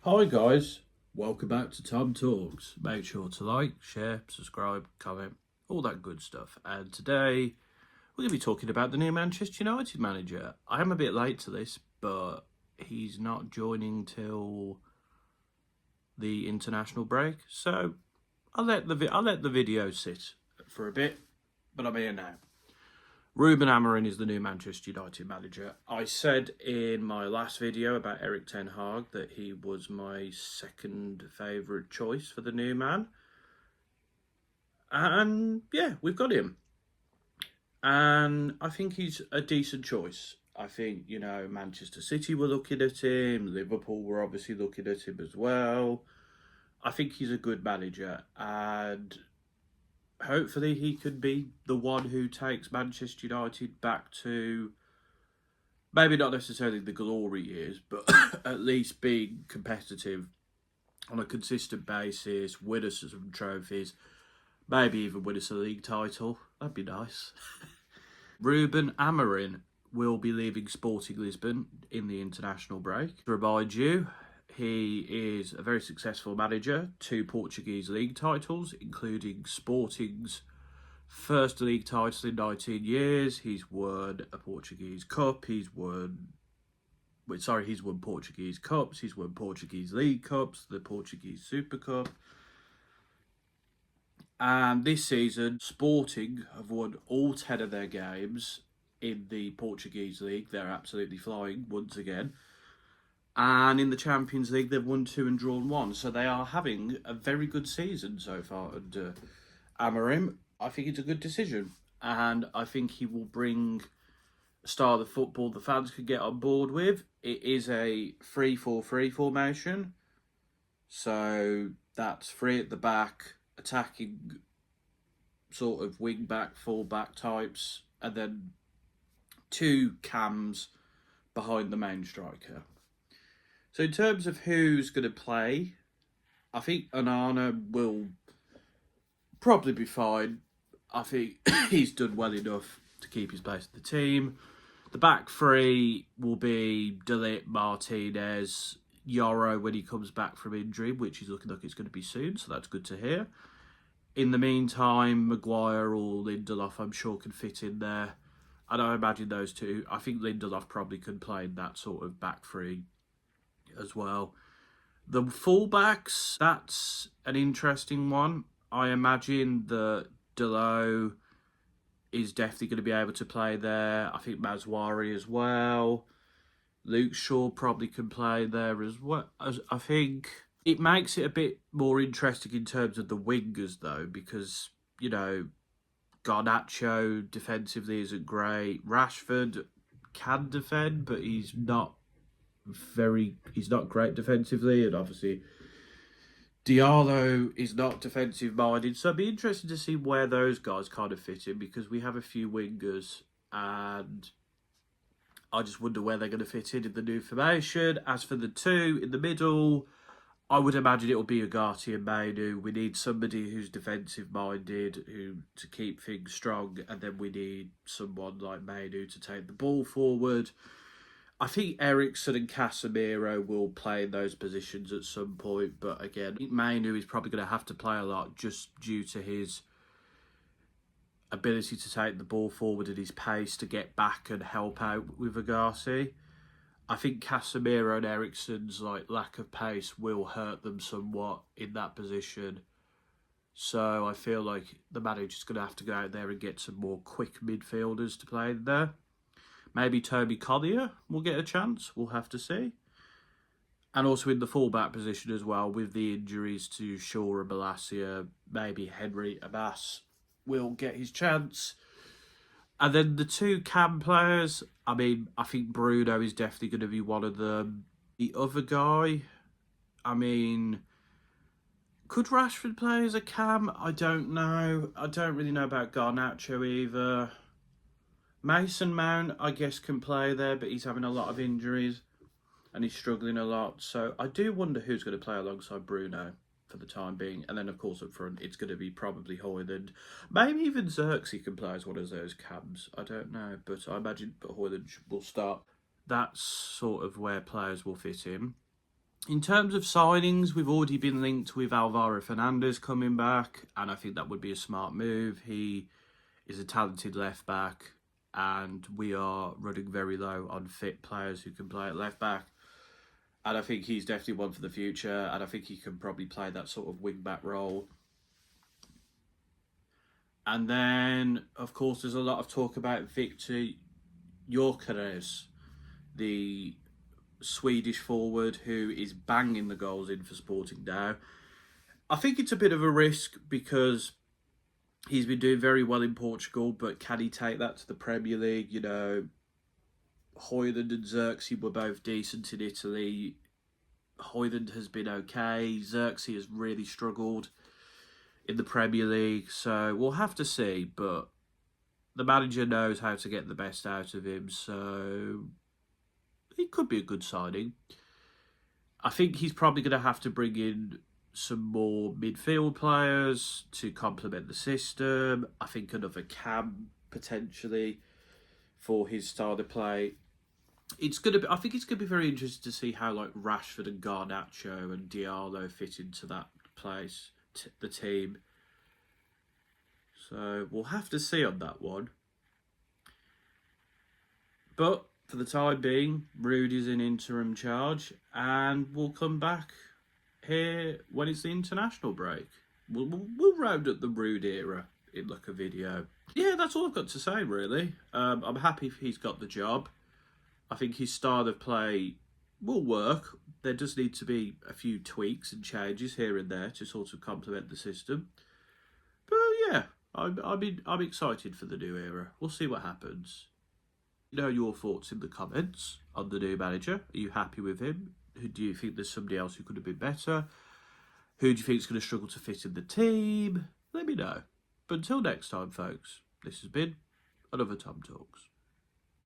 Hi guys, welcome back to TomTalks. Make sure to like, share, subscribe, comment, all that good stuff. And today we're going to be talking about the new Manchester United manager. I am a bit late to this, but he's not joining till the international break, so I'll let the video sit for a bit. But I'm here now. Rúben Amorim is the new Manchester United manager. I said in my last video about Erik ten Hag that he was my second favourite choice for the new man. And yeah, we've got him. And I think he's a decent choice. I think, Manchester City were looking at him. Liverpool were obviously looking at him as well. I think he's a good manager. And hopefully he could be the one who takes Manchester United back to maybe not necessarily the glory years, but at least being competitive on a consistent basis, win us some trophies, maybe even win us a league title. That'd be nice. Rúben Amorim will be leaving Sporting Lisbon in the international break. To remind you, he is a very successful manager, 2 Portuguese league titles, including Sporting's first league title in 19 years. He's won a Portuguese Cup. He's won Portuguese Cups. He's won Portuguese League Cups, the Portuguese Super Cup. And this season, Sporting have won all 10 of their games in the Portuguese League. They're absolutely flying once again. And in the Champions League, they've won 2 and drawn 1. So they are having a very good season so far under Amorim. I think it's a good decision. And I think he will bring a style of football the fans could get on board with. It is a 3-4-3 formation. So that's 3 at the back, attacking sort of wing back, full back types, and then 2 cams behind the main striker. So in terms of who's going to play, I think Onana will probably be fine. I think he's done well enough to keep his place in the team. The back 3 will be De Ligt, Martinez, Yoro when he comes back from injury, which is looking like it's going to be soon, so that's good to hear. In the meantime, Maguire or Lindelof, I'm sure, can fit in there. And I imagine those two. I think Lindelof probably could play in that sort of back 3 as well. The fullbacks, that's an interesting one. I imagine that Delo is definitely going to be able to play there. I think Mazwari as well. Luke Shaw probably can play there as well. I think it makes it a bit more interesting in terms of the wingers, though, because, Garnacho defensively isn't great. Rashford can defend, but he's not great defensively, and obviously Diallo is not defensive minded, so it'd be interesting to see where those guys kind of fit in, because we have a few wingers and I just wonder where they're going to fit in the new formation. As for the 2 in the middle, I would imagine it'll be Ugarte and Mainu. We need somebody who's defensive minded, to keep things strong, and then we need someone like Mainu to take the ball forward. I think Eriksen and Casemiro will play in those positions at some point, but again, I think Mainu is probably going to have to play a lot just due to his ability to take the ball forward and his pace to get back and help out with Agassi. I think Casemiro and Eriksen's lack of pace will hurt them somewhat in that position. So I feel like the manager's going to have to go out there and get some more quick midfielders to play in there. Maybe Toby Collier will get a chance. We'll have to see. And also in the fullback position as well, with the injuries to Shaw and Malacia, maybe Henry Abbas will get his chance. And then the 2 cam players, I think Bruno is definitely going to be one of them. The other guy, could Rashford play as a cam? I don't know. I don't really know about Garnacho either. Mason Mount, I guess, can play there, but he's having a lot of injuries and he's struggling a lot. So I do wonder who's going to play alongside Bruno for the time being. And then, of course, up front, it's going to be probably Højlund. Maybe even Xerxes can play as one of those cams. I don't know, but I imagine Højlund will start. That's sort of where players will fit in. In terms of signings, we've already been linked with Alvaro Fernandez coming back, and I think that would be a smart move. He is a talented left back, and we are running very low on fit players who can play at left back. And I think he's definitely one for the future, and I think he can probably play that sort of wing back role. And then, of course, there's a lot of talk about Victor Gyökeres, the Swedish forward who is banging the goals in for Sporting now. I think it's a bit of a risk because he's been doing very well in Portugal, but can he take that to the Premier League? You know, Højlund and Xerxes were both decent in Italy. Højlund has been okay. Xerxes has really struggled in the Premier League, so we'll have to see, but the manager knows how to get the best out of him, so it could be a good signing. I think he's probably going to have to bring in some more midfield players to complement the system. I think another cam potentially for his style of play. I think it's going to be very interesting to see how like Rashford and Garnacho and Diallo fit into that place, the team. So we'll have to see on that one. But for the time being, Rudy's in interim charge, and we'll come back here when it's the international break. We'll round up the Rude era in like a video. Yeah, that's all I've got to say really. I'm happy if he's got the job. I think his style of play will work. There does need to be a few tweaks and changes here and there to sort of complement the system. But yeah, I'm excited for the new era. We'll see what happens. Know your thoughts in the comments on the new manager. Are you happy with him? Who do you think there's somebody else who could have been better? Who do you think is going to struggle to fit in the team? Let me know. But until next time, folks, this has been another TomTalks.